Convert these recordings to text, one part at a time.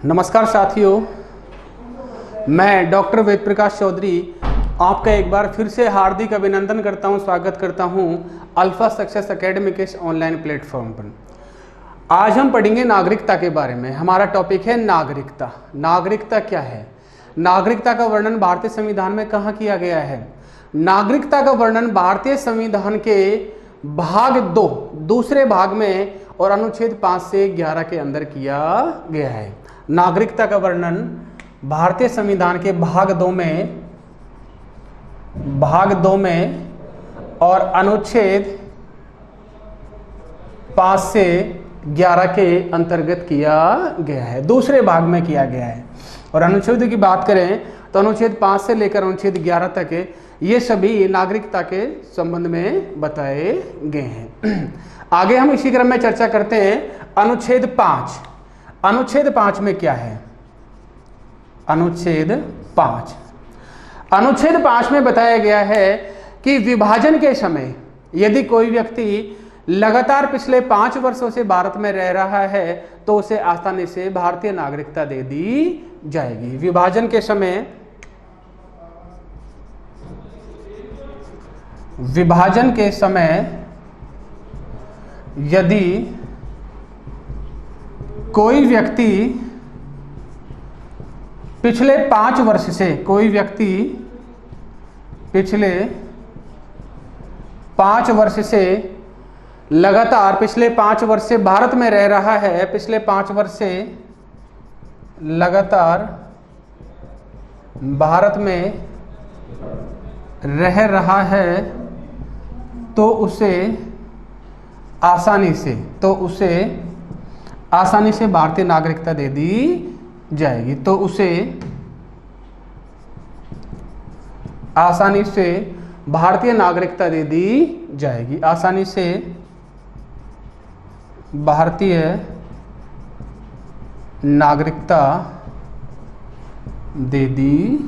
नमस्कार साथियों, मैं डॉक्टर वेद प्रकाश चौधरी आपका एक बार फिर से हार्दिक अभिनंदन करता हूं, स्वागत करता हूं अल्फा सक्सेस एकेडमी के इस ऑनलाइन प्लेटफॉर्म पर। आज हम पढ़ेंगे नागरिकता के बारे में। हमारा टॉपिक है नागरिकता। नागरिकता क्या है? नागरिकता का वर्णन भारतीय संविधान में कहाँ किया गया है? नागरिकता का वर्णन भारतीय संविधान के भाग 2 दूसरे भाग में और अनुच्छेद 5 से 11 के अंदर किया गया है। नागरिकता का वर्णन भारतीय संविधान के भाग 2 में और अनुच्छेद 5 से 11 के अंतर्गत किया गया है, दूसरे भाग में किया गया है। और अनुच्छेद की बात करें तो अनुच्छेद 5 से लेकर अनुच्छेद 11 तक ये सभी नागरिकता के संबंध में बताए गए हैं। आगे हम इसी क्रम में चर्चा करते हैं। अनुच्छेद 5। अनुच्छेद 5 में क्या है? अनुच्छेद 5 में बताया गया है कि विभाजन के समय यदि कोई व्यक्ति लगातार पिछले 5 वर्षों से भारत में रह रहा है तो उसे आसानी से भारतीय नागरिकता दे दी जाएगी। विभाजन के समय यदि कोई व्यक्ति पिछले 5 वर्ष से लगातार पिछले 5 वर्ष से भारत में रह रहा है, पिछले 5 वर्ष से लगातार भारत में रह रहा है तो उसे आसानी से भारतीय नागरिकता दे दी जाएगी। तो उसे आसानी से भारतीय नागरिकता दे दी जाएगी। आसानी से भारतीय नागरिकता दे दी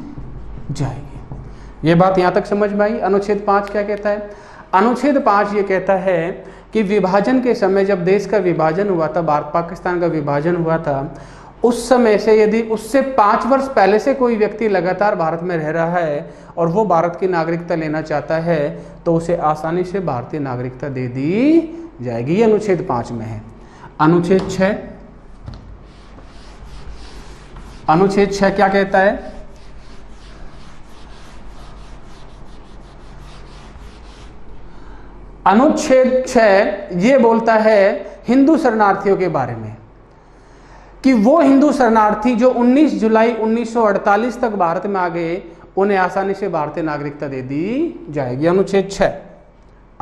जाएगी। ये बात यहां तक समझ में आई। अनुच्छेद 5 क्या कहता है? अनुच्छेद 5 ये कहता है कि विभाजन के समय, जब देश का विभाजन हुआ था, भारत पाकिस्तान का विभाजन हुआ था, उस समय से यदि उससे 5 वर्ष पहले से कोई व्यक्ति लगातार भारत में रह रहा है और वो भारत की नागरिकता लेना चाहता है तो उसे आसानी से भारतीय नागरिकता दे दी जाएगी। ये अनुच्छेद 5 में है। अनुच्छेद 6। अनुच्छेद 6 क्या कहता है? अनुच्छेद 6 ये बोलता है हिंदू शरणार्थियों के बारे में कि वो हिंदू शरणार्थी जो 19 जुलाई 1948 तक भारत में आ गए, उन्हें आसानी से भारतीय नागरिकता दे दी जाएगी। अनुच्छेद 6।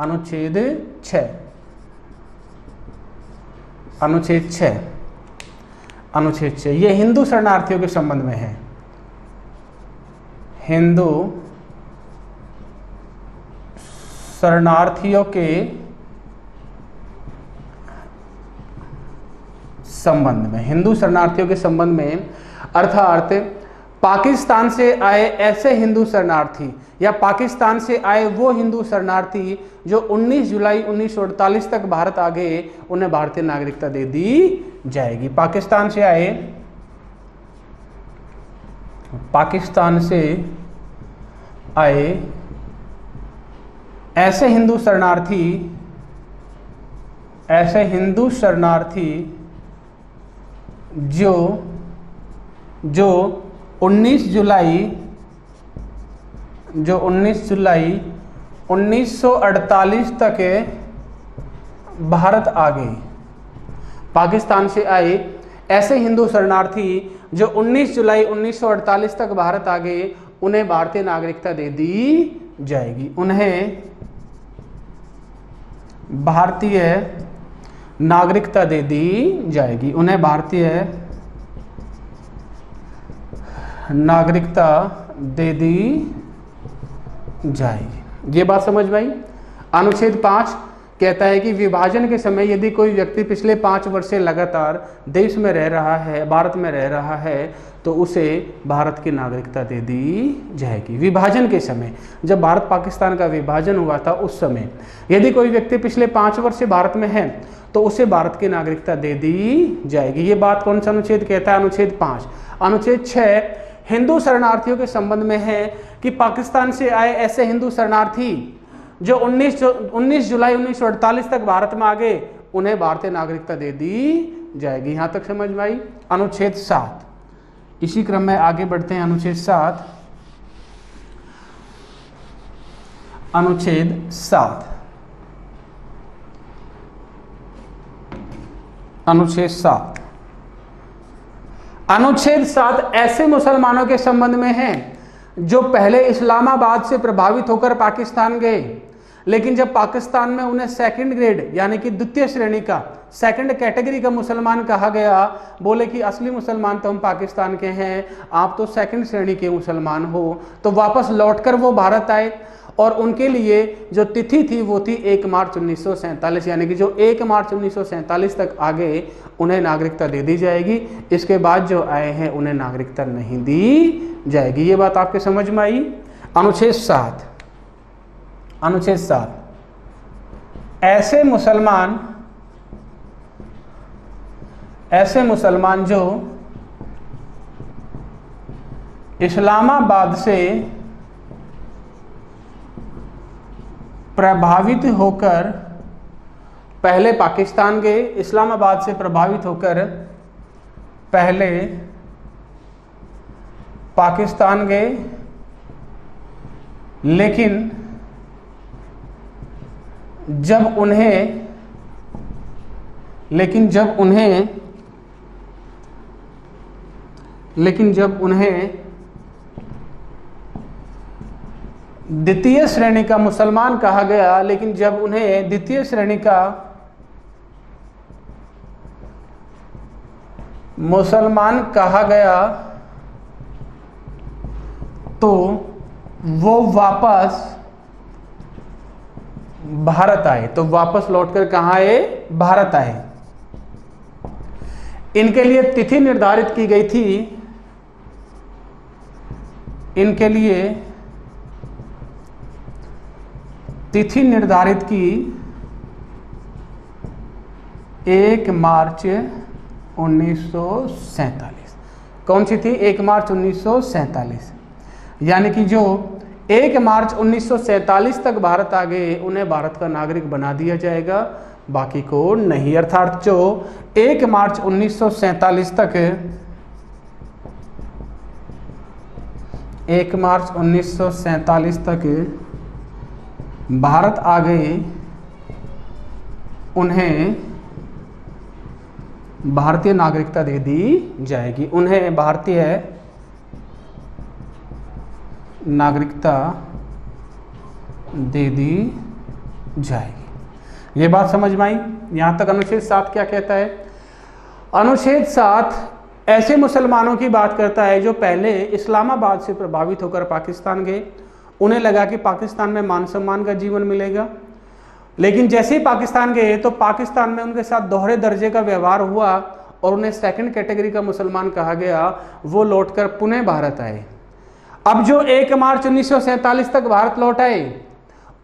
अनुच्छेद 6। अनुच्छेद 6। अनुच्छेद 6 ये हिंदू शरणार्थियों के संबंध में है। हिंदू शरणार्थियों के संबंध में, हिंदू शरणार्थियों के संबंध में, अर्थात पाकिस्तान से आए ऐसे हिंदू शरणार्थी या पाकिस्तान से आए वो हिंदू शरणार्थी जो 19 जुलाई 1948 तक भारत आ गए, उन्हें भारतीय नागरिकता दे दी जाएगी। पाकिस्तान से आए ऐसे हिंदू शरणार्थी जो 19 जुलाई 1948 तक भारत आ गए। पाकिस्तान से आए ऐसे हिंदू शरणार्थी जो 19 जुलाई 1948 तक भारत आ गए, उन्हें भारतीय नागरिकता दे दी जाएगी। उन्हें भारतीय नागरिकता दे दी जाएगी। उन्हें भारतीय नागरिकता दे दी जाएगी। ये बात समझ में आई। अनुच्छेद 5 कहता है कि विभाजन के समय यदि कोई व्यक्ति पिछले 5 वर्ष से लगातार देश में रह रहा है, भारत में रह रहा है, तो उसे भारत की नागरिकता दे दी जाएगी। विभाजन के समय, जब भारत पाकिस्तान का विभाजन हुआ था, उस समय यदि कोई व्यक्ति पिछले 5 वर्ष से भारत में है तो उसे भारत की नागरिकता दे दी जाएगी। ये बात कौन सा अनुच्छेद कहता है? अनुच्छेद 5। अनुच्छेद 6 हिंदू शरणार्थियों के संबंध में है कि पाकिस्तान से आए ऐसे हिंदू शरणार्थी जो 19 जुलाई 1948 तक भारत में आ गए, उन्हें भारतीय नागरिकता दे दी जाएगी। यहां तक समझ में आई? अनुच्छेद 7। इसी क्रम में आगे बढ़ते हैं। अनुच्छेद 7। अनुच्छेद 7। अनुच्छेद 7। अनुच्छेद 7 ऐसे मुसलमानों के संबंध में है जो पहले इस्लामाबाद से प्रभावित होकर पाकिस्तान गए, लेकिन जब पाकिस्तान में उन्हें सेकंड ग्रेड यानी कि द्वितीय श्रेणी का, सेकंड कैटेगरी का मुसलमान कहा गया, बोले कि असली मुसलमान तो हम पाकिस्तान के हैं, आप तो सेकंड श्रेणी के मुसलमान हो, तो वापस लौटकर वो भारत आए और उनके लिए जो तिथि थी वो थी 1 मार्च 1947, यानी कि जो 1 मार्च 1947 तक आ गए उन्हें नागरिकता दे दी जाएगी। इसके बाद जो आए हैं उन्हें नागरिकता नहीं दी जाएगी। ये बात आपके समझ में आई? अनुच्छेद 7। अनुच्छेद 7 ऐसे मुसलमान जो इस्लामाबाद से प्रभावित होकर पहले पाकिस्तान गए, इस्लामाबाद से प्रभावित होकर पहले पाकिस्तान गए, लेकिन जब उन्हें द्वितीय श्रेणी का मुसलमान कहा गया, लेकिन जब उन्हें द्वितीय श्रेणी का मुसलमान कहा गया तो वो वापस भारत आए। तो वापस लौटकर कहाँ आए? भारत आए। इनके लिए तिथि निर्धारित की गई थी। इनके लिए तिथि निर्धारित की 1 मार्च 1947। कौन सी थी? 1 मार्च 1947। यानी कि जो 1 मार्च 1947 तक भारत आ गए उन्हें भारत का नागरिक बना दिया जाएगा, बाकी को नहीं। अर्थात जो 1 मार्च 1947 तक 1 मार्च 1947 तक भारत आ गए, उन्हें भारतीय नागरिकता दे दी जाएगी। उन्हें भारतीय नागरिकता दे दी जाएगी। ये बात समझ में आई? यहां तक अनुच्छेद 7 क्या कहता है? अनुच्छेद 7 ऐसे मुसलमानों की बात करता है जो पहले इस्लामाबाद से प्रभावित होकर पाकिस्तान गए, उन्हें लगा कि पाकिस्तान में मान सम्मान का जीवन मिलेगा, लेकिन जैसे ही पाकिस्तान गए तो पाकिस्तान में उनके साथ दोहरे दर्जे का व्यवहार हुआ और उन्हें सेकंड कैटेगरी का मुसलमान कहा गया। वो लौटकर पुनः भारत आए। अब जो 1 मार्च 1947 तक भारत लौट आए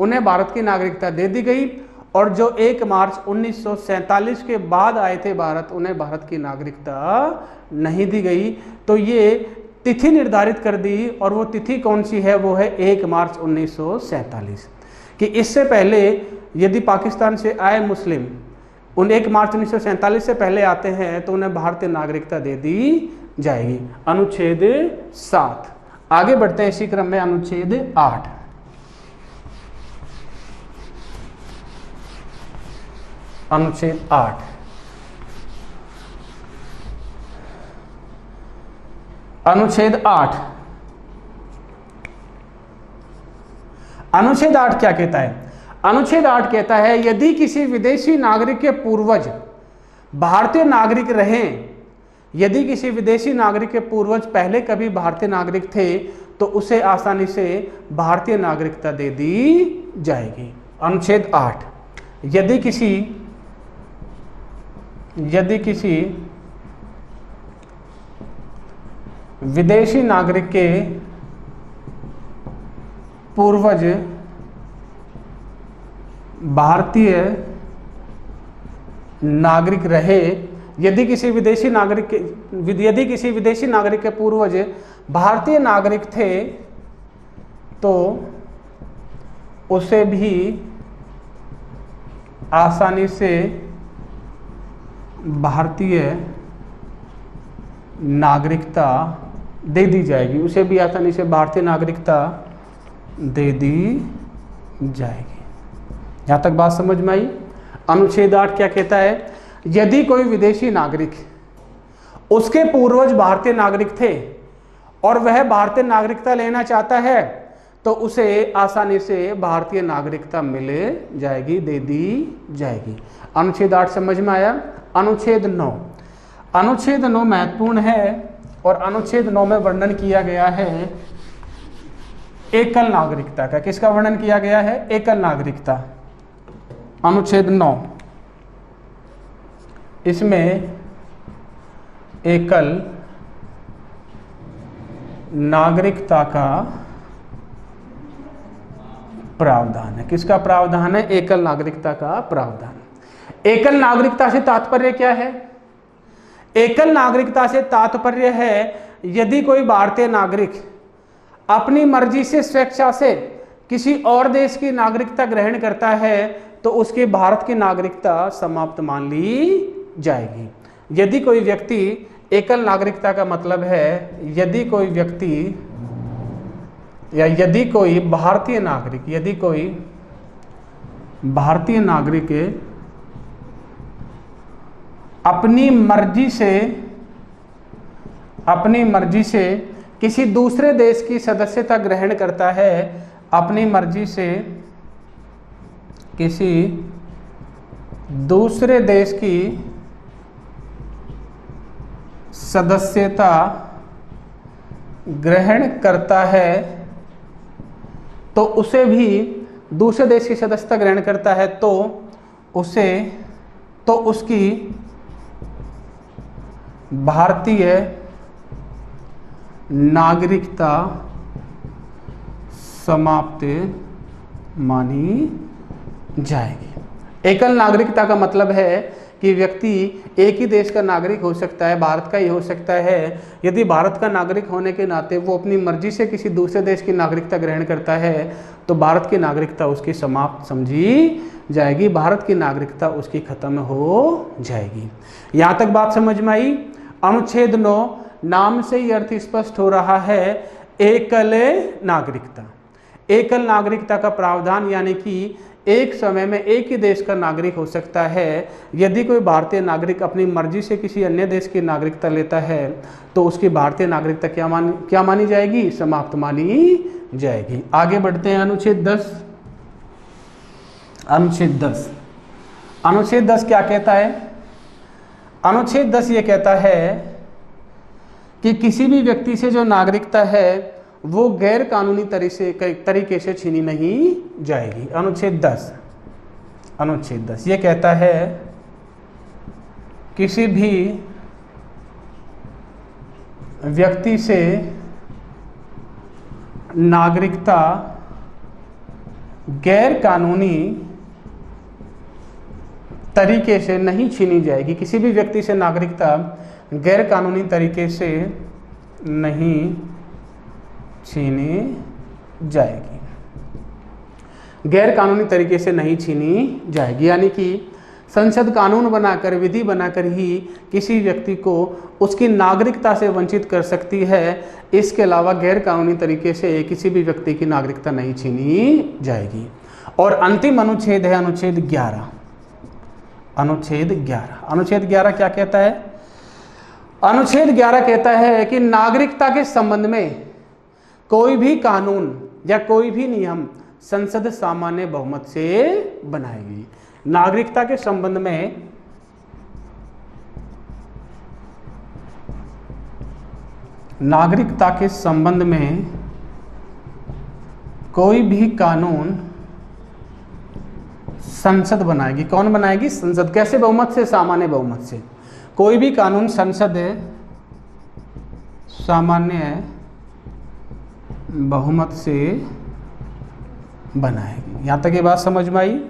उन्हें भारत की नागरिकता दे दी गई, और जो 1 मार्च 1947 के बाद आए थे भारत, उन्हें भारत की नागरिकता नहीं दी गई। तो ये तिथि निर्धारित कर दी, और वो तिथि कौन सी है? वो है 1 मार्च 1947। कि इससे पहले यदि पाकिस्तान से आए मुस्लिम उन 1 मार्च 1947 से पहले आते हैं तो उन्हें भारतीय नागरिकता दे दी जाएगी। अनुच्छेद 7। आगे बढ़ते हैं इसी क्रम में। अनुच्छेद 8। अनुच्छेद 8। अनुच्छेद 8। अनुच्छेद 8 क्या कहता है? अनुच्छेद 8 कहता है यदि किसी विदेशी नागरिक के पूर्वज भारतीय नागरिक रहे, यदि किसी विदेशी नागरिक के पूर्वज पहले कभी भारतीय नागरिक थे तो उसे आसानी से भारतीय नागरिकता दे दी जाएगी। अनुच्छेद 8 यदि किसी विदेशी नागरिक के पूर्वज भारतीय नागरिक रहे, यदि किसी विदेशी नागरिक के पूर्वज भारतीय नागरिक थे तो उसे भी आसानी से भारतीय नागरिकता दे दी जाएगी, उसे भी आसानी से भारतीय नागरिकता दे दी जाएगी। यहाँ तक बात समझ में आई। अनुच्छेद 8 क्या कहता है? यदि कोई विदेशी नागरिक, उसके पूर्वज भारतीय नागरिक थे और वह भारतीय नागरिकता लेना चाहता है तो उसे आसानी से भारतीय नागरिकता मिल जाएगी, दे दी जाएगी। अनुच्छेद 8 समझ में आया। अनुच्छेद 9, अनुच्छेद 9 महत्वपूर्ण है और अनुच्छेद 9 में वर्णन किया गया है एकल नागरिकता का। किसका वर्णन किया गया है? एकल नागरिकता। अनुच्छेद 9, इसमें एकल नागरिकता का प्रावधान है। किसका प्रावधान है? एकल नागरिकता का प्रावधान। एकल नागरिकता से तात्पर्य क्या है? एकल नागरिकता से तात्पर्य है यदि कोई भारतीय नागरिक अपनी मर्जी से, स्वेच्छा से किसी और देश की नागरिकता ग्रहण करता है तो उसकी भारत की नागरिकता समाप्त मान ली जाएगी। यदि कोई व्यक्ति, एकल नागरिकता का मतलब है यदि कोई व्यक्ति या यदि कोई भारतीय नागरिक, यदि कोई भारतीय नागरिक अपनी मर्जी से किसी दूसरे देश की सदस्यता ग्रहण करता है, अपनी मर्जी से किसी दूसरे देश की सदस्यता ग्रहण करता है तो उसे भी, दूसरे देश की सदस्यता ग्रहण करता है तो उसकी भारतीय नागरिकता समाप्त मानी जाएगी। एकल नागरिकता का मतलब है कि व्यक्ति एक ही देश का नागरिक हो सकता है, भारत का ही हो सकता है। यदि भारत का नागरिक होने के नाते वो अपनी मर्जी से किसी दूसरे देश की नागरिकता ग्रहण करता है तो भारत की नागरिकता उसकी समाप्त समझी जाएगी, भारत की नागरिकता उसकी खत्म हो जाएगी। यहाँ तक बात समझ में आई। अनुच्छेद 9 नाम से ही अर्थ स्पष्ट हो रहा है, एकल नागरिकता। एकल नागरिकता का प्रावधान यानी कि एक समय में एक ही देश का नागरिक हो सकता है। यदि कोई भारतीय नागरिक अपनी मर्जी से किसी अन्य देश की नागरिकता लेता है तो उसकी भारतीय नागरिकता क्या मानी जाएगी? समाप्त मानी जाएगी। आगे बढ़ते हैं। अनुच्छेद 10। अनुच्छेद 10 क्या कहता है? अनुच्छेद 10 ये कहता है कि किसी भी व्यक्ति से जो नागरिकता है वो गैर कानूनी तरीके से छीनी नहीं जाएगी। अनुच्छेद 10 ये कहता है किसी भी व्यक्ति से नागरिकता गैर कानूनी तरीके से नहीं छीनी जाएगी। किसी भी व्यक्ति से नागरिकता गैर कानूनी तरीके से नहीं छीनी जाएगी। गैर कानूनी तरीके से नहीं छीनी जाएगी यानी कि संसद कानून बनाकर, विधि बनाकर ही किसी व्यक्ति को उसकी नागरिकता से वंचित कर सकती है। इसके अलावा गैर कानूनी तरीके से किसी भी व्यक्ति की नागरिकता नहीं छीनी जाएगी। और अंतिम अनुच्छेद है अनुच्छेद 11। अनुच्छेद 11 क्या कहता है? अनुच्छेद 11 कहता है कि नागरिकता के संबंध में कोई भी कानून या कोई भी नियम संसद सामान्य बहुमत से बनाएगी। नागरिकता के संबंध में कोई भी कानून संसद बनाएगी। कौन बनाएगी? संसद। कैसे बहुमत से? सामान्य बहुमत से। कोई भी कानून संसद सामान्य बहुमत से बनाएगी। यहाँ तक ये बात समझ में आई।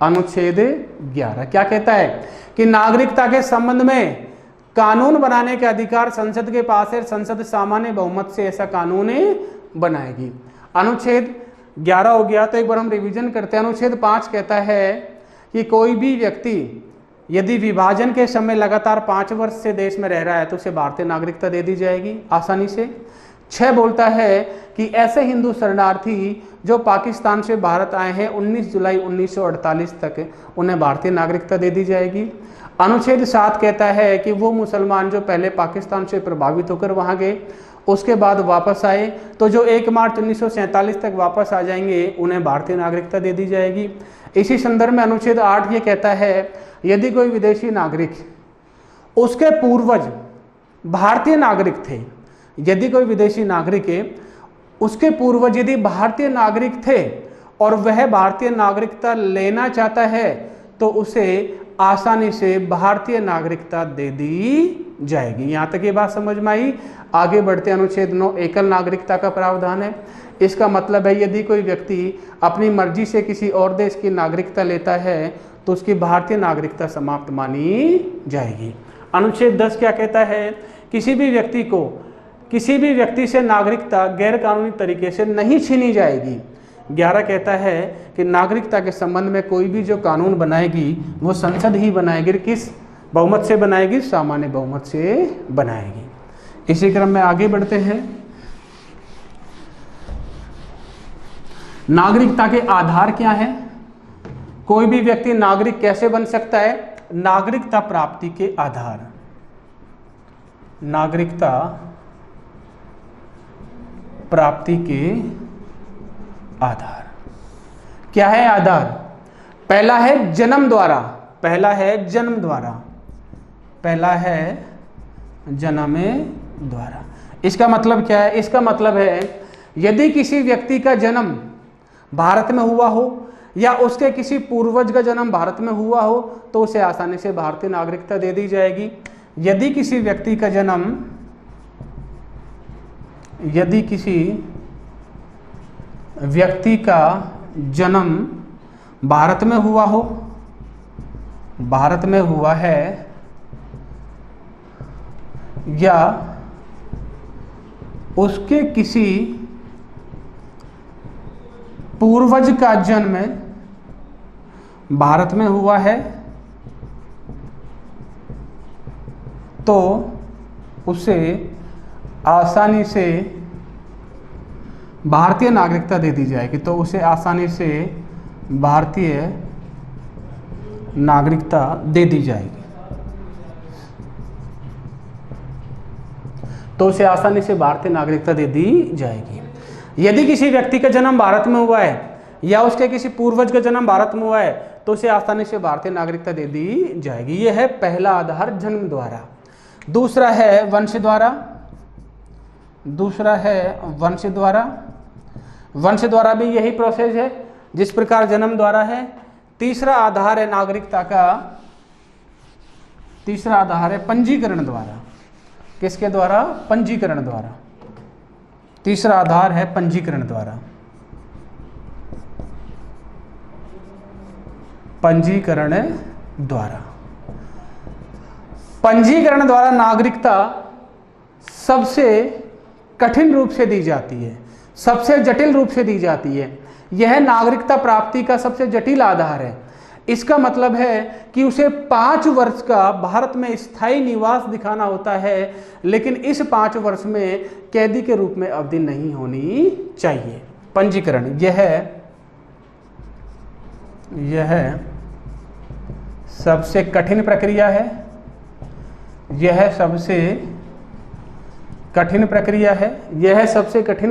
अनुच्छेद 11 क्या कहता है कि नागरिकता के संबंध में कानून बनाने के अधिकार संसद के पास है, संसद सामान्य बहुमत से ऐसा कानून बनाएगी। अनुच्छेद 11 हो गया, तो एक बार हम रिवीजन करते हैं। अनुच्छेद 5 कहता है कि कोई भी व्यक्ति यदि विभाजन के समय लगातार 5 वर्ष से देश में रह रहा है तो उसे भारतीय नागरिकता दे दी जाएगी आसानी से। 6 बोलता है कि ऐसे हिंदू शरणार्थी जो पाकिस्तान से भारत आए हैं 19 जुलाई 1948 तक उन्हें भारतीय नागरिकता दे दी जाएगी। अनुच्छेद 7 कहता है कि वो मुसलमान जो पहले पाकिस्तान से प्रभावित होकर वहाँ गए उसके बाद वापस आए तो जो 1 मार्च 1947 तक वापस आ जाएंगे उन्हें भारतीय नागरिकता दे दी जाएगी। इसी संदर्भ में अनुच्छेद 8 ये कहता है यदि कोई विदेशी नागरिक उसके पूर्वज भारतीय नागरिक थे, यदि कोई विदेशी नागरिक है उसके पूर्वज यदि भारतीय नागरिक थे और वह भारतीय नागरिकता लेना चाहता है तो उसे आसानी से भारतीय नागरिकता दे दी जाएगी। यहाँ तक ये बात समझ में आई। आगे बढ़ते अनुच्छेद 9 एकल नागरिकता का प्रावधान है। इसका मतलब है यदि कोई व्यक्ति अपनी मर्जी से किसी और देश की नागरिकता लेता है तो उसकी भारतीय नागरिकता समाप्त मानी जाएगी। अनुच्छेद 10 क्या कहता है, किसी भी व्यक्ति से नागरिकता गैर कानूनी तरीके से नहीं छीनी जाएगी। 11 कहता है कि नागरिकता के संबंध में कोई भी जो कानून बनाएगी वो संसद ही बनाएगी। किस बहुमत से बनाएगी? सामान्य बहुमत से बनाएगी। इसी क्रम में आगे बढ़ते हैं। नागरिकता के आधार क्या है? कोई भी व्यक्ति नागरिक कैसे बन सकता है? नागरिकता प्राप्ति के आधार। नागरिकता प्राप्ति के आधार क्या है? आधार पहला है जन्म द्वारा, पहला है जन्म द्वारा। इसका मतलब क्या है? इसका मतलब है यदि किसी व्यक्ति का जन्म भारत में हुआ हो या उसके किसी पूर्वज का जन्म भारत में हुआ हो तो उसे आसानी से भारतीय नागरिकता दे दी जाएगी। यदि किसी व्यक्ति का जन्म भारत में हुआ हो, भारत में हुआ है, या उसके किसी पूर्वज का जन्म भारत में हुआ है तो उसे आसानी से भारतीय नागरिकता दे दी जाएगी। तो उसे आसानी से भारतीय नागरिकता दे दी जाएगी। तो उसे आसानी से भारतीय नागरिकता दे दी जाएगी। यदि किसी व्यक्ति का जन्म भारत में हुआ है या उसके किसी पूर्वज का जन्म भारत में हुआ है तो उसे आसानी से भारतीय नागरिकता दे दी जाएगी। यह है पहला आधार, जन्म द्वारा। दूसरा है वंश द्वारा। वंश द्वारा भी यही प्रोसेस है जिस प्रकार जन्म द्वारा है। तीसरा आधार है नागरिकता का, तीसरा आधार है पंजीकरण द्वारा। किसके द्वारा? पंजीकरण द्वारा। तीसरा आधार है पंजीकरण द्वारा। पंजीकरण द्वारा नागरिकता सबसे कठिन रूप से दी जाती है, सबसे जटिल रूप से दी जाती है। यह नागरिकता प्राप्ति का सबसे जटिल आधार है। इसका मतलब है कि उसे 5 वर्ष का भारत में स्थायी निवास दिखाना होता है, लेकिन इस 5 वर्ष में कैदी के रूप में अवधि नहीं होनी चाहिए। पंजीकरण यह सबसे कठिन प्रक्रिया है। यह सबसे कठिन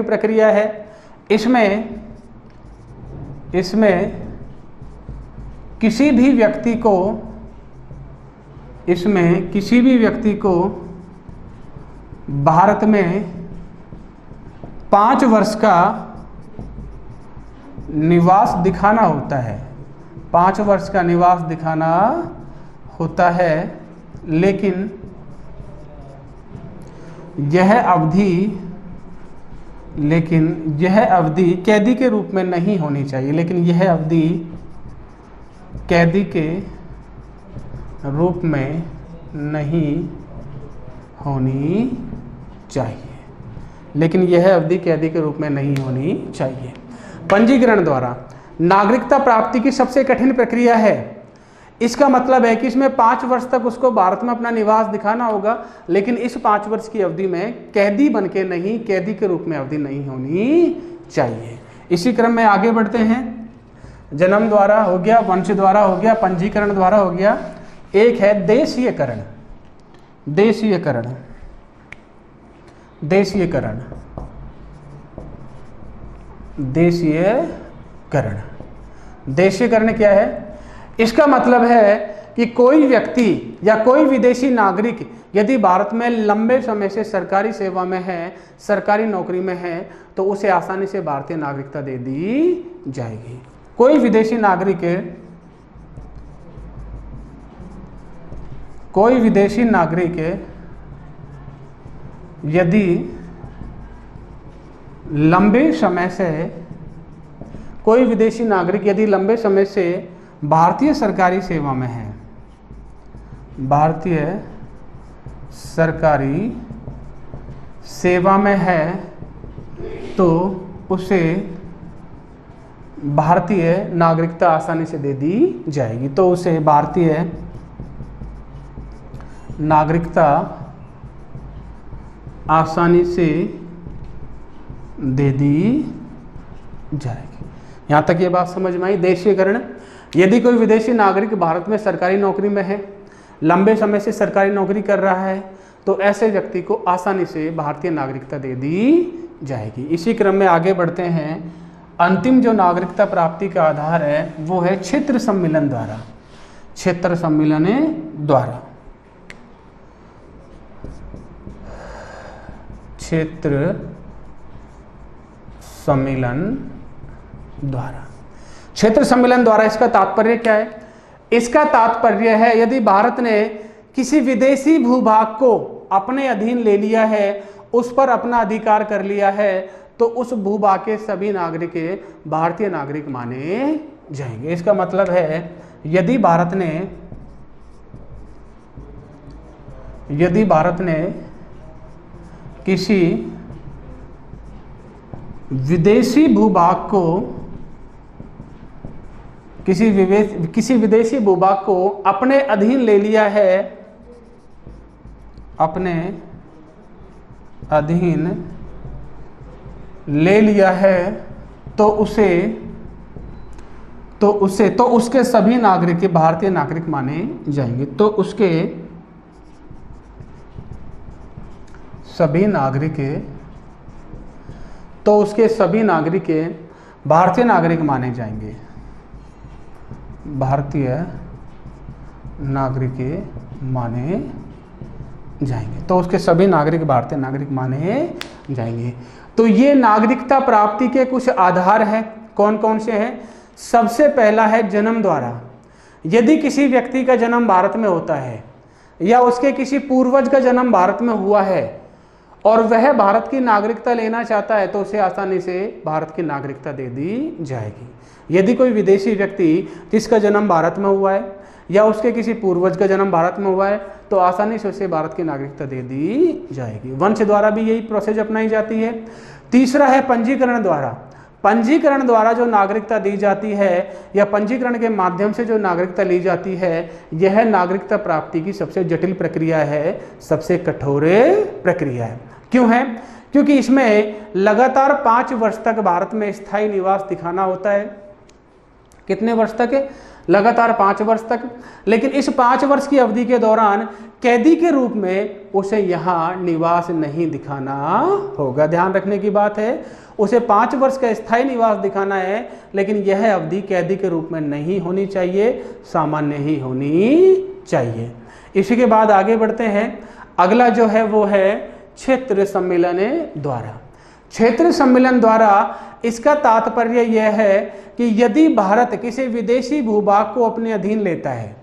प्रक्रिया है। इसमें किसी भी व्यक्ति को भारत में 5 वर्ष का निवास दिखाना होता है। 5 वर्ष का निवास दिखाना होता है, लेकिन यह अवधि कैदी के रूप में नहीं होनी चाहिए। लेकिन यह अवधि कैदी के रूप में नहीं होनी चाहिए, लेकिन यह अवधि कैदी के रूप में नहीं होनी चाहिए। पंजीकरण द्वारा नागरिकता प्राप्ति की सबसे कठिन प्रक्रिया है। इसका मतलब है कि इसमें 5 वर्ष तक उसको भारत में अपना निवास दिखाना होगा, लेकिन इस 5 वर्ष की अवधि में कैदी बन के नहीं, कैदी के रूप में अवधि नहीं होनी चाहिए। इसी क्रम में आगे बढ़ते हैं। जन्म द्वारा हो गया, वंश द्वारा हो गया, पंजीकरण द्वारा हो गया। एक है देशीयकरण। देशीयकरण, देशीयकरण, देशीयकरण। देशीयकरण क्या है? इसका मतलब है कि कोई व्यक्ति या कोई विदेशी नागरिक यदि भारत में लंबे समय से सरकारी सेवा में है, सरकारी नौकरी में है, तो उसे आसानी से भारतीय नागरिकता दे दी जाएगी। कोई विदेशी नागरिक, कोई विदेशी नागरिक यदि लंबे समय से, कोई विदेशी नागरिक यदि लंबे समय से भारतीय सरकारी सेवा में है, भारतीय सरकारी सेवा में है, तो उसे भारतीय नागरिकता आसानी से दे दी जाएगी। तो उसे भारतीय नागरिकता आसानी से दे दी जाएगी। यहाँ तक ये बात समझ में आई। देशीयकरण, यदि कोई विदेशी नागरिक भारत में सरकारी नौकरी में है, लंबे समय से सरकारी नौकरी कर रहा है, तो ऐसे व्यक्ति को आसानी से भारतीय नागरिकता दे दी जाएगी। इसी क्रम में आगे बढ़ते हैं। अंतिम जो नागरिकता प्राप्ति का आधार है वो है क्षेत्र सम्मेलन द्वारा। क्षेत्र सम्मेलन द्वारा, क्षेत्र सम्मेलन द्वारा, क्षेत्र सम्मेलन द्वारा। इसका तात्पर्य क्या है? इसका तात्पर्य है यदि भारत ने किसी विदेशी भूभाग को अपने अधीन ले लिया है, उस पर अपना अधिकार कर लिया है, तो उस भूभाग के सभी नागरिक भारतीय नागरिक माने जाएंगे। इसका मतलब है यदि भारत ने किसी विदेशी भूभाग को, किसी विदेशी भूभाग को अपने अधीन ले लिया है, अपने अधीन ले लिया है, तो उसके सभी नागरिक भारतीय नागरिक माने जाएंगे। तो उसके सभी नागरिक भारतीय नागरिक माने जाएंगे, भारतीय नागरिक माने जाएंगे। तो उसके सभी नागरिक भारतीय नागरिक माने जाएंगे। तो ये नागरिकता प्राप्ति के कुछ आधार हैं। कौन कौन से हैं? सबसे पहला है जन्म द्वारा। यदि किसी व्यक्ति का जन्म भारत में होता है या उसके किसी पूर्वज का जन्म भारत में हुआ है और वह भारत की नागरिकता लेना चाहता है, तो उसे आसानी से भारत की नागरिकता दे दी जाएगी। यदि कोई विदेशी व्यक्ति जिसका जन्म भारत में हुआ है या उसके किसी पूर्वज का जन्म भारत में हुआ है, तो आसानी से उसे भारत की नागरिकता दे दी जाएगी। वंश द्वारा भी यही प्रोसेस अपनाई जाती है। तीसरा है पंजीकरण द्वारा। पंजीकरण द्वारा जो नागरिकता दी जाती है या पंजीकरण के माध्यम से जो नागरिकता ली जाती है, यह नागरिकता प्राप्ति की सबसे जटिल प्रक्रिया है, सबसे कठोर प्रक्रिया है। क्यों है? क्योंकि इसमें लगातार 5 वर्ष तक भारत में स्थायी निवास दिखाना होता है। कितने वर्ष तक? लगातार 5 वर्ष तक। लेकिन इस 5 वर्ष की अवधि के दौरान कैदी के रूप में उसे यहाँ निवास नहीं दिखाना होगा। ध्यान रखने की बात है, उसे 5 वर्ष का स्थायी निवास दिखाना है, लेकिन यह अवधि कैदी के रूप में नहीं होनी चाहिए, सामान्य ही होनी चाहिए। इसी के बाद आगे बढ़ते हैं। अगला जो है वो है क्षेत्र सम्मेलन द्वारा। क्षेत्र सम्मेलन द्वारा इसका तात्पर्य यह है कि यदि भारत किसी विदेशी भूभाग को अपने अधीन लेता है,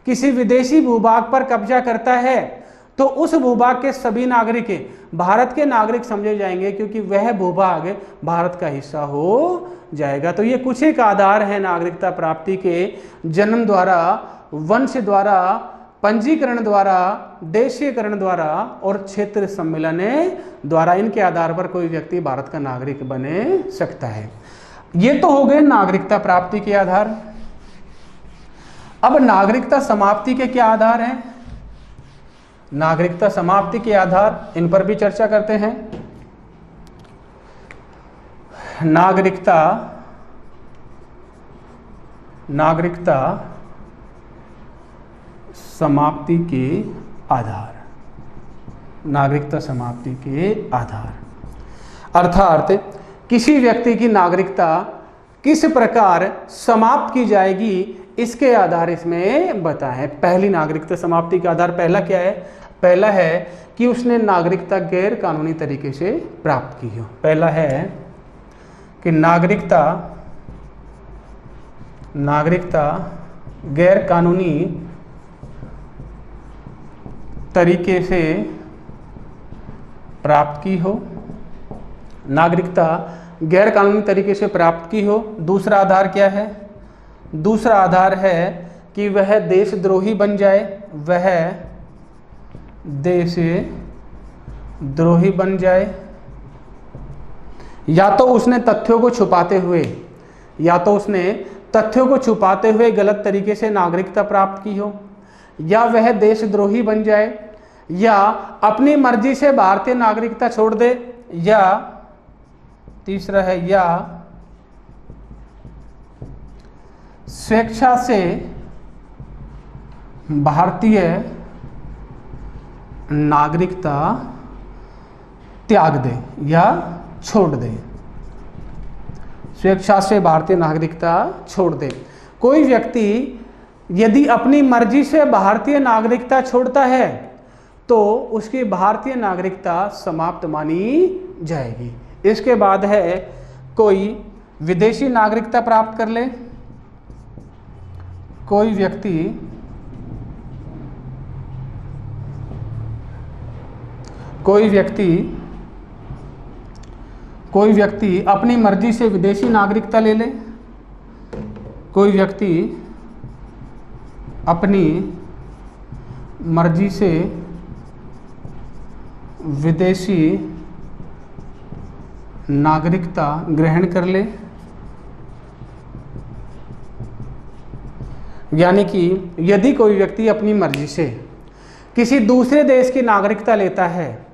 किसी विदेशी भूभाग पर कब्जा करता है, तो उस भूभाग के सभी नागरिक भारत के नागरिक समझे जाएंगे, क्योंकि वह भूभाग भारत का हिस्सा हो जाएगा। तो ये कुछ एक आधार है नागरिकता प्राप्ति के। जन्म द्वारा, वंश द्वारा, पंजीकरण द्वारा, देशीयकरण द्वारा और क्षेत्र सम्मेलन द्वारा, इनके आधार पर कोई व्यक्ति भारत का नागरिक बने सकता है। ये तो हो गए नागरिकता प्राप्ति के आधार। अब नागरिकता समाप्ति के क्या आधार हैं? नागरिकता समाप्ति के आधार, इन पर भी चर्चा करते हैं। नागरिकता समाप्ति के आधार, नागरिकता समाप्ति के आधार अर्थात किसी व्यक्ति की नागरिकता किस प्रकार समाप्त की जाएगी, इसके आधार इसमें बताएं। पहली नागरिकता समाप्ति का आधार पहला क्या है? पहला है कि उसने नागरिकता गैर कानूनी तरीके से प्राप्त की हो। पहला है कि नागरिकता गैर कानूनी तरीके से प्राप्त की हो, नागरिकता गैर कानूनी तरीके से प्राप्त की हो। दूसरा आधार क्या है? दूसरा आधार है कि वह देशद्रोही बन जाए, वह देशद्रोही बन जाए, या तो उसने तथ्यों को छुपाते हुए गलत तरीके से नागरिकता प्राप्त की हो, या वह देशद्रोही बन जाए, या अपनी मर्जी से भारतीय नागरिकता छोड़ दे, या तीसरा है या स्वेच्छा से भारतीय नागरिकता त्याग दे या छोड़ दे, स्वेच्छा से भारतीय नागरिकता छोड़ दे। कोई व्यक्ति यदि अपनी मर्जी से भारतीय नागरिकता छोड़ता है तो उसकी भारतीय नागरिकता समाप्त मानी जाएगी। इसके बाद है कोई विदेशी नागरिकता प्राप्त कर ले, कोई व्यक्ति अपनी मर्जी से विदेशी नागरिकता ले ले, कोई व्यक्ति अपनी मर्जी से विदेशी नागरिकता ग्रहण कर ले, यानी कि यदि कोई व्यक्ति अपनी मर्जी से किसी दूसरे देश की नागरिकता लेता है,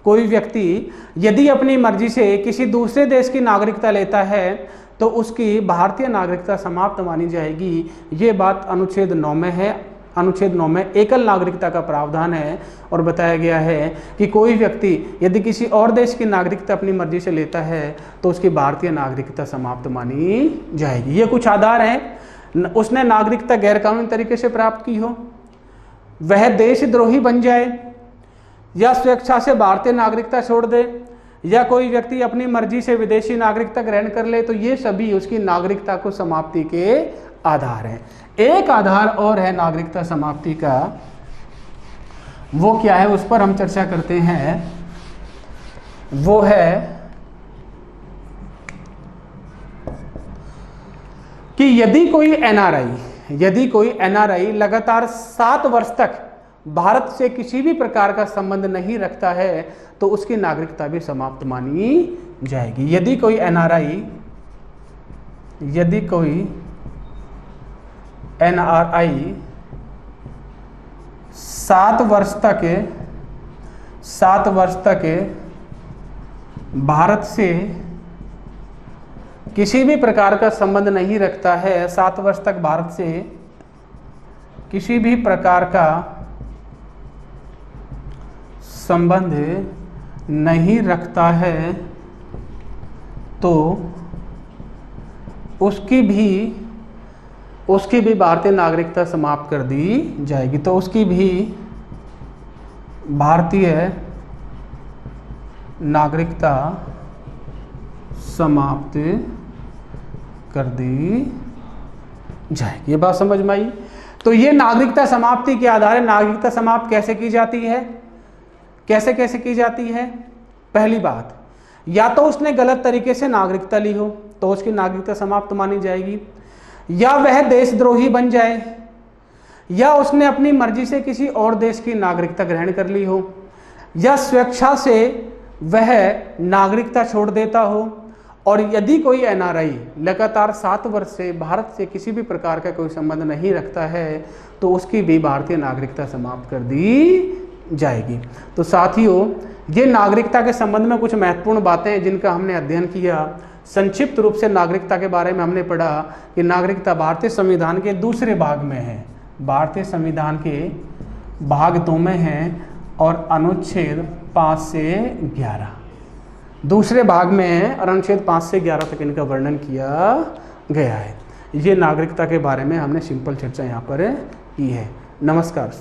कोई व्यक्ति यदि अपनी मर्जी से किसी दूसरे देश की नागरिकता लेता है तो उसकी भारतीय नागरिकता समाप्त मानी जाएगी। ये बात अनुच्छेद 9 में है। अनुच्छेद 9 में एकल नागरिकता का प्रावधान है और बताया गया है कि कोई व्यक्ति यदि किसी और देश की नागरिकता अपनी मर्जी से लेता है तो उसकी भारतीय नागरिकता समाप्त मानी जाएगी। ये कुछ आधार हैं। उसने नागरिकता गैरकानूनी तरीके से प्राप्त की हो, वह देशद्रोही बन जाए, या स्वेच्छा से भारतीय नागरिकता छोड़ दे, या कोई व्यक्ति अपनी मर्जी से विदेशी नागरिकता ग्रहण कर ले, तो ये सभी उसकी नागरिकता को समाप्ति के आधार हैं। एक आधार और है नागरिकता समाप्ति का, वो क्या है उस पर हम चर्चा करते हैं। वो है कि यदि कोई एनआरआई लगातार 7 वर्ष तक भारत से किसी भी प्रकार का संबंध नहीं रखता है तो उसकी नागरिकता भी समाप्त मानी जाएगी। यदि कोई एनआरआई 7 वर्ष तक भारत से किसी भी प्रकार का संबंध नहीं रखता है, 7 वर्ष तक भारत से किसी भी प्रकार का संबंध नहीं रखता है तो उसकी भी भारतीय नागरिकता समाप्त कर दी जाएगी। तो उसकी भी भारतीय नागरिकता समाप्त कर दी जाएगी। ये बात समझ में आई? तो ये नागरिकता समाप्ति के आधार है। नागरिकता समाप्त कैसे की जाती है, कैसे की जाती है? पहली बात, या तो उसने गलत तरीके से नागरिकता ली हो तो उसकी नागरिकता समाप्त मानी जाएगी, या वह देशद्रोही बन जाए, या उसने अपनी मर्जी से किसी और देश की नागरिकता ग्रहण कर ली हो, या स्वेच्छा से वह नागरिकता छोड़ देता हो, और यदि कोई एनआरआई लगातार 7 वर्ष से भारत से किसी भी प्रकार का कोई संबंध नहीं रखता है तो उसकी भी भारतीय नागरिकता समाप्त कर दी जाएगी। तो साथियों, ये नागरिकता के संबंध में कुछ महत्वपूर्ण बातें हैं जिनका हमने अध्ययन किया। संक्षिप्त रूप से नागरिकता के बारे में हमने पढ़ा कि नागरिकता भारतीय संविधान के दूसरे भाग में है, भारतीय संविधान के भाग 2 में है और अनुच्छेद 5 से 11 दूसरे भाग में है और अनुच्छेद 5 से 11 तक इनका वर्णन किया गया है। ये नागरिकता के बारे में हमने सिंपल चर्चा यहाँ पर की है। नमस्कार।